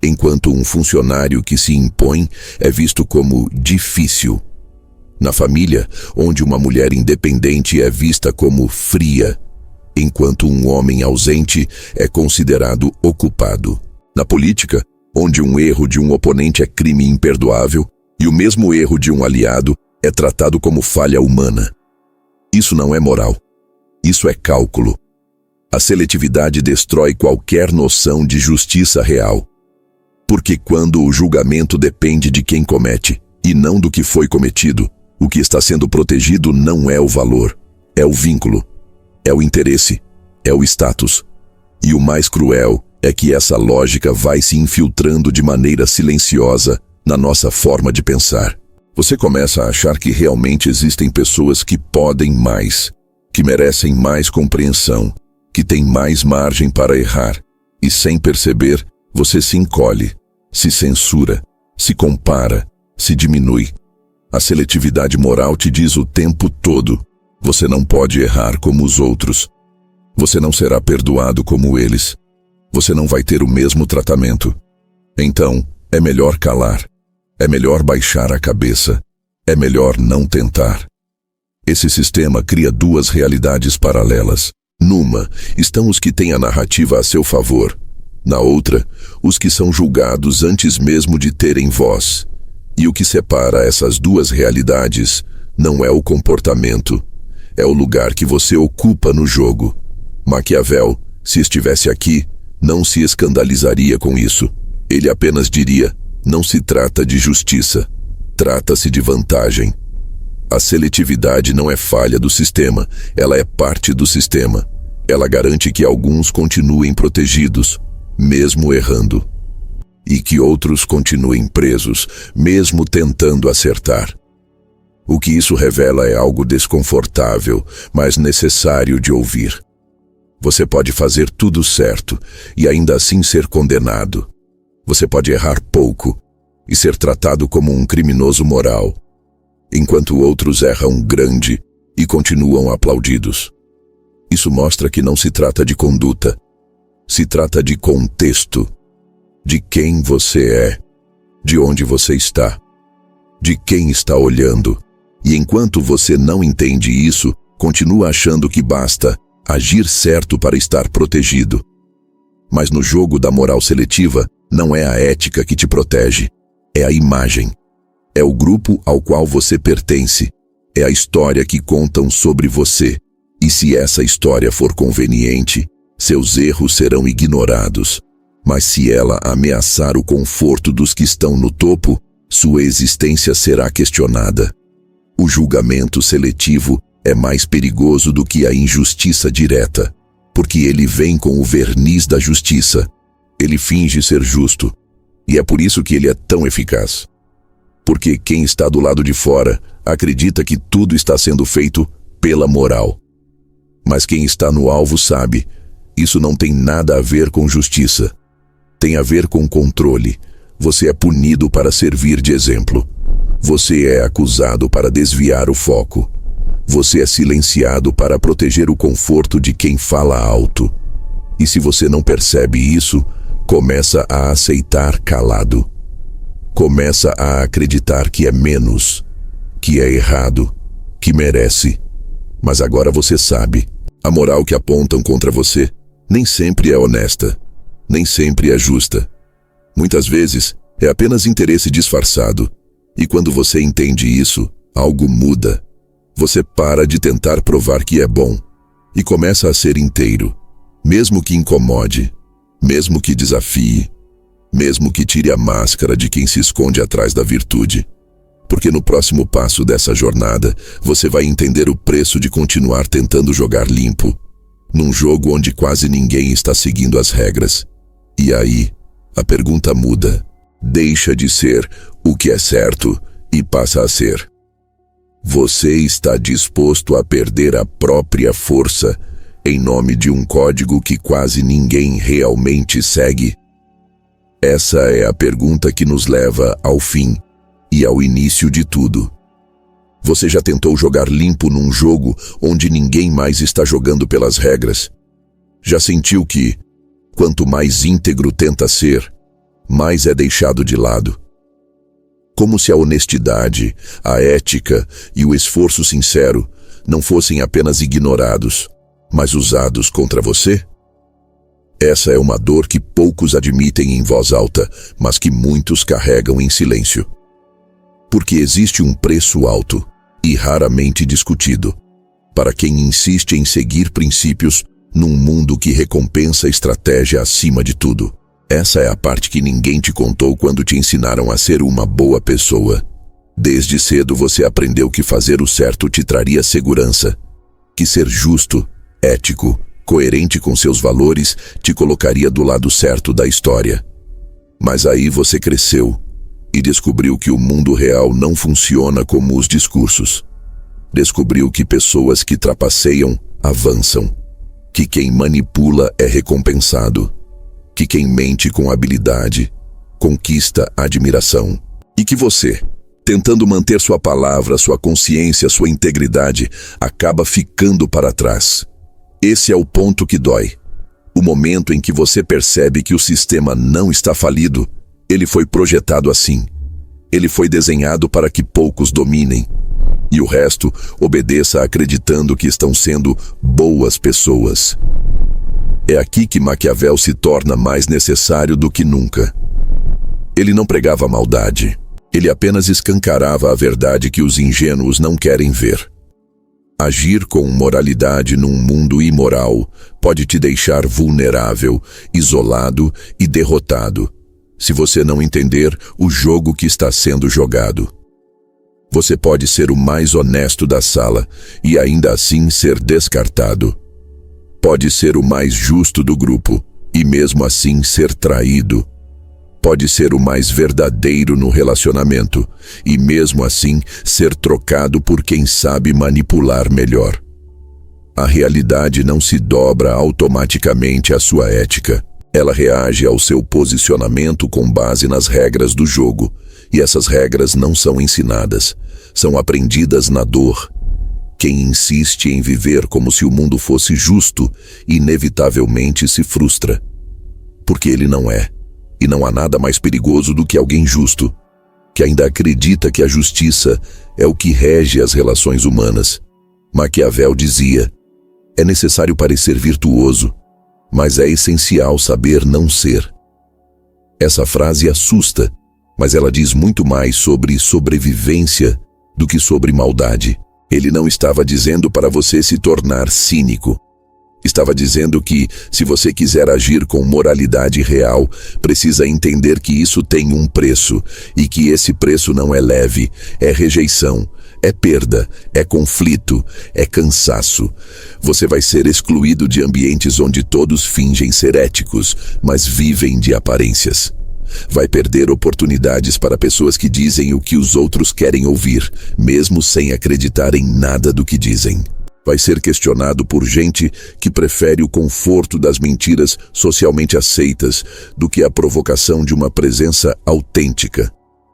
enquanto um funcionário que se impõe é visto como difícil. Na família, onde uma mulher independente é vista como fria, enquanto um homem ausente é considerado ocupado. Na política, onde um erro de um oponente é crime imperdoável e o mesmo erro de um aliado é tratado como falha humana. Isso não é moral. Isso é cálculo. A seletividade destrói qualquer noção de justiça real. Porque quando o julgamento depende de quem comete, e não do que foi cometido, o que está sendo protegido não é o valor, é o vínculo, é o interesse, é o status. E o mais cruel é que essa lógica vai se infiltrando de maneira silenciosa na nossa forma de pensar. Você começa a achar que realmente existem pessoas que podem mais, que merecem mais compreensão, que têm mais margem para errar. E sem perceber, você se encolhe, se censura, se compara, se diminui. A seletividade moral te diz o tempo todo: você não pode errar como os outros. Você não será perdoado como eles. Você não vai ter o mesmo tratamento. Então, é melhor calar. É melhor baixar a cabeça. É melhor não tentar. Esse sistema cria duas realidades paralelas. Numa, estão os que têm a narrativa a seu favor. Na outra, os que são julgados antes mesmo de terem voz. E o que separa essas duas realidades não é o comportamento, é o lugar que você ocupa no jogo. Maquiavel, se estivesse aqui, não se escandalizaria com isso. Ele apenas diria: não se trata de justiça, trata-se de vantagem. A seletividade não é falha do sistema, ela é parte do sistema. Ela garante que alguns continuem protegidos, mesmo errando, e que outros continuem presos, mesmo tentando acertar. O que isso revela é algo desconfortável, mas necessário de ouvir. Você pode fazer tudo certo e ainda assim ser condenado. Você pode errar pouco e ser tratado como um criminoso moral, enquanto outros erram grande e continuam aplaudidos. Isso mostra que não se trata de conduta, se trata de contexto, de quem você é, de onde você está, de quem está olhando. E enquanto você não entende isso, continua achando que basta agir certo para estar protegido. Mas no jogo da moral seletiva, não é a ética que te protege, é a imagem. É o grupo ao qual você pertence, é a história que contam sobre você. E se essa história for conveniente, seus erros serão ignorados. Mas se ela ameaçar o conforto dos que estão no topo, sua existência será questionada. O julgamento seletivo é mais perigoso do que a injustiça direta, porque ele vem com o verniz da justiça. Ele finge ser justo, e é por isso que ele é tão eficaz. Porque quem está do lado de fora acredita que tudo está sendo feito pela moral. Mas quem está no alvo sabe, isso não tem nada a ver com justiça. Tem a ver com controle. Você é punido para servir de exemplo. Você é acusado para desviar o foco. Você é silenciado para proteger o conforto de quem fala alto. E se você não percebe isso, começa a aceitar calado. Começa a acreditar que é menos, que é errado, que merece. Mas agora você sabe, a moral que apontam contra você nem sempre é honesta, nem sempre é justa. Muitas vezes é apenas interesse disfarçado. E quando você entende isso, algo muda. Você para de tentar provar que é bom e começa a ser inteiro, mesmo que incomode, mesmo que desafie, mesmo que tire a máscara de quem se esconde atrás da virtude. Porque no próximo passo dessa jornada, você vai entender o preço de continuar tentando jogar limpo, num jogo onde quase ninguém está seguindo as regras. E aí, a pergunta muda. Deixa de ser o que é certo e passa a ser: você está disposto a perder a própria força em nome de um código que quase ninguém realmente segue? Essa é a pergunta que nos leva ao fim e ao início de tudo. Você já tentou jogar limpo num jogo onde ninguém mais está jogando pelas regras? Já sentiu que, quanto mais íntegro tenta ser, mais é deixado de lado? Como se a honestidade, a ética e o esforço sincero não fossem apenas ignorados, mas usados contra você? Essa é uma dor que poucos admitem em voz alta, mas que muitos carregam em silêncio. Porque existe um preço alto, e raramente discutido, para quem insiste em seguir princípios num mundo que recompensa a estratégia acima de tudo. Essa é a parte que ninguém te contou quando te ensinaram a ser uma boa pessoa. Desde cedo você aprendeu que fazer o certo te traria segurança, que ser justo, ético coerente com seus valores, te colocaria do lado certo da história. Mas aí você cresceu e descobriu que o mundo real não funciona como os discursos. Descobriu que pessoas que trapaceiam avançam, que quem manipula é recompensado, que quem mente com habilidade conquista admiração, e que você, tentando manter sua palavra, sua consciência, sua integridade, acaba ficando para trás. Esse é o ponto que dói. O momento em que você percebe que o sistema não está falido, ele foi projetado assim. Ele foi desenhado para que poucos dominem, e o resto obedeça acreditando que estão sendo boas pessoas. É aqui que Maquiavel se torna mais necessário do que nunca. Ele não pregava maldade. Ele apenas escancarava a verdade que os ingênuos não querem ver. Agir com moralidade num mundo imoral pode te deixar vulnerável, isolado e derrotado, se você não entender o jogo que está sendo jogado. Você pode ser o mais honesto da sala e ainda assim ser descartado. Pode ser o mais justo do grupo e mesmo assim ser traído. Pode ser o mais verdadeiro no relacionamento e mesmo assim ser trocado por quem sabe manipular melhor. A realidade não se dobra automaticamente à sua ética. Ela reage ao seu posicionamento com base nas regras do jogo, e essas regras não são ensinadas, são aprendidas na dor. Quem insiste em viver como se o mundo fosse justo, inevitavelmente se frustra, porque ele não é. E não há nada mais perigoso do que alguém justo, que ainda acredita que a justiça é o que rege as relações humanas. Maquiavel dizia: é necessário parecer virtuoso, mas é essencial saber não ser. Essa frase assusta, mas ela diz muito mais sobre sobrevivência do que sobre maldade. Ele não estava dizendo para você se tornar cínico. Estava dizendo que, se você quiser agir com moralidade real, precisa entender que isso tem um preço, e que esse preço não é leve, é rejeição, é perda, é conflito, é cansaço. Você vai ser excluído de ambientes onde todos fingem ser éticos, mas vivem de aparências. Vai perder oportunidades para pessoas que dizem o que os outros querem ouvir, mesmo sem acreditar em nada do que dizem. Vai ser questionado por gente que prefere o conforto das mentiras socialmente aceitas do que a provocação de uma presença autêntica.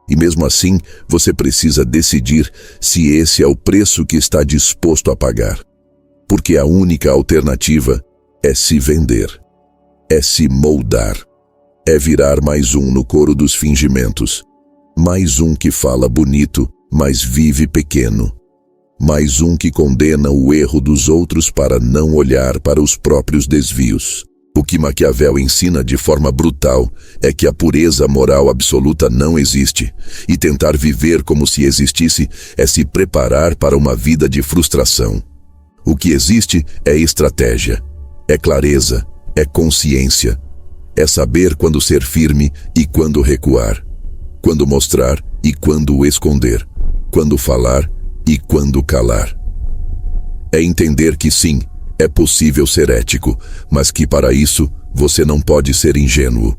E mesmo assim, você precisa decidir se esse é o preço que está disposto a pagar. Porque a única alternativa é se vender, é se moldar, é virar mais um no coro dos fingimentos, mais um que fala bonito, mas vive pequeno. Mais um que condena o erro dos outros para não olhar para os próprios desvios. O que Maquiavel ensina de forma brutal é que a pureza moral absoluta não existe, e tentar viver como se existisse é se preparar para uma vida de frustração. O que existe é estratégia, é clareza, é consciência, é saber quando ser firme e quando recuar, quando mostrar e quando esconder, quando falar e quando calar. É entender que sim, é possível ser ético, mas que para isso você não pode ser ingênuo.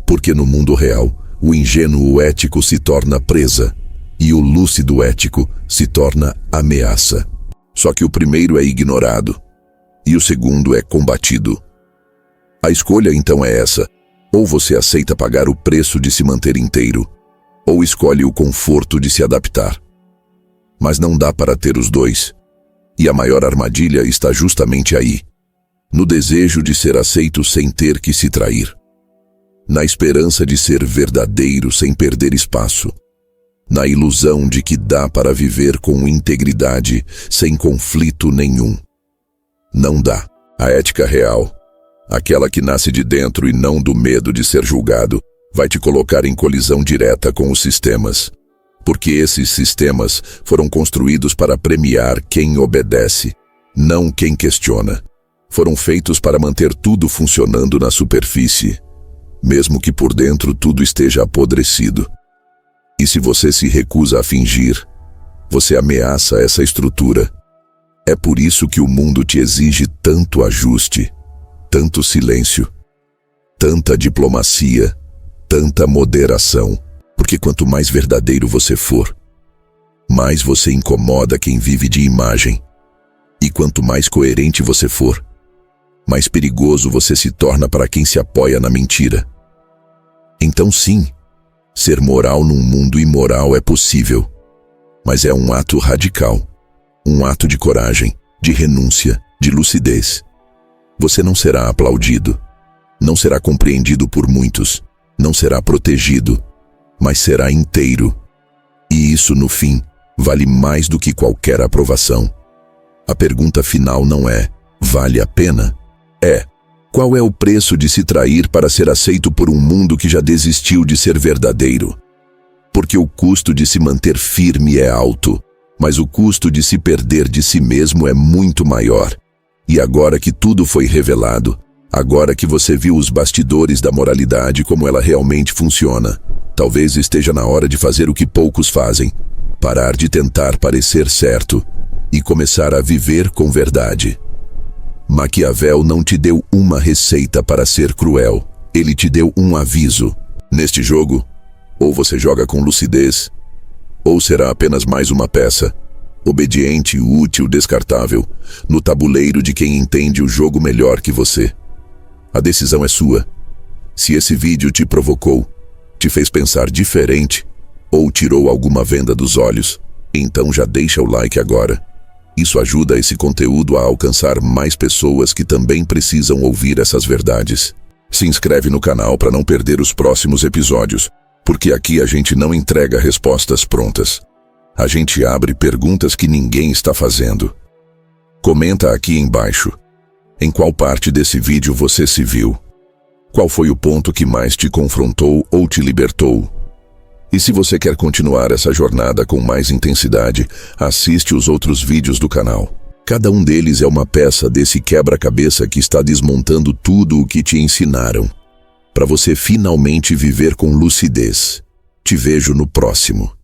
Porque no mundo real, o ingênuo ético se torna presa e o lúcido ético se torna ameaça. Só que o primeiro é ignorado e o segundo é combatido. A escolha então é essa: ou você aceita pagar o preço de se manter inteiro, ou escolhe o conforto de se adaptar. Mas não dá para ter os dois. E a maior armadilha está justamente aí, no desejo de ser aceito sem ter que se trair, na esperança de ser verdadeiro sem perder espaço, na ilusão de que dá para viver com integridade sem conflito nenhum. Não dá. A ética real, aquela que nasce de dentro e não do medo de ser julgado, vai te colocar em colisão direta com os sistemas. Porque esses sistemas foram construídos para premiar quem obedece, não quem questiona. Foram feitos para manter tudo funcionando na superfície, mesmo que por dentro tudo esteja apodrecido. E se você se recusa a fingir, você ameaça essa estrutura. É por isso que o mundo te exige tanto ajuste. tanto silêncio, tanta diplomacia, tanta moderação, porque quanto mais verdadeiro você for, mais você incomoda quem vive de imagem. E quanto mais coerente você for, mais perigoso você se torna para quem se apoia na mentira. Então sim, ser moral num mundo imoral é possível, mas é um ato radical, um ato de coragem, de renúncia, de lucidez. Você não será aplaudido, não será compreendido por muitos, não será protegido, mas será inteiro. E isso, no fim, vale mais do que qualquer aprovação. A pergunta final não é: vale a pena? É: qual é o preço de se trair para ser aceito por um mundo que já desistiu de ser verdadeiro? Porque o custo de se manter firme é alto, mas o custo de se perder de si mesmo é muito maior. E agora que tudo foi revelado, agora que você viu os bastidores da moralidade como ela realmente funciona, talvez esteja na hora de fazer o que poucos fazem: parar de tentar parecer certo e começar a viver com verdade. Maquiavel não te deu uma receita para ser cruel, ele te deu um aviso. Neste jogo, ou você joga com lucidez, ou será apenas mais uma peça, obediente, útil, descartável, no tabuleiro de quem entende o jogo melhor que você. A decisão é sua. Se esse vídeo te provocou, te fez pensar diferente, ou tirou alguma venda dos olhos, então já deixa o like agora. Isso ajuda esse conteúdo a alcançar mais pessoas que também precisam ouvir essas verdades. Se inscreve no canal para não perder os próximos episódios, porque aqui a gente não entrega respostas prontas. A gente abre perguntas que ninguém está fazendo. Comenta aqui embaixo: em qual parte desse vídeo você se viu? Qual foi o ponto que mais te confrontou ou te libertou? E se você quer continuar essa jornada com mais intensidade, assiste os outros vídeos do canal. Cada um deles é uma peça desse quebra-cabeça que está desmontando tudo o que te ensinaram, para você finalmente viver com lucidez. Te vejo no próximo.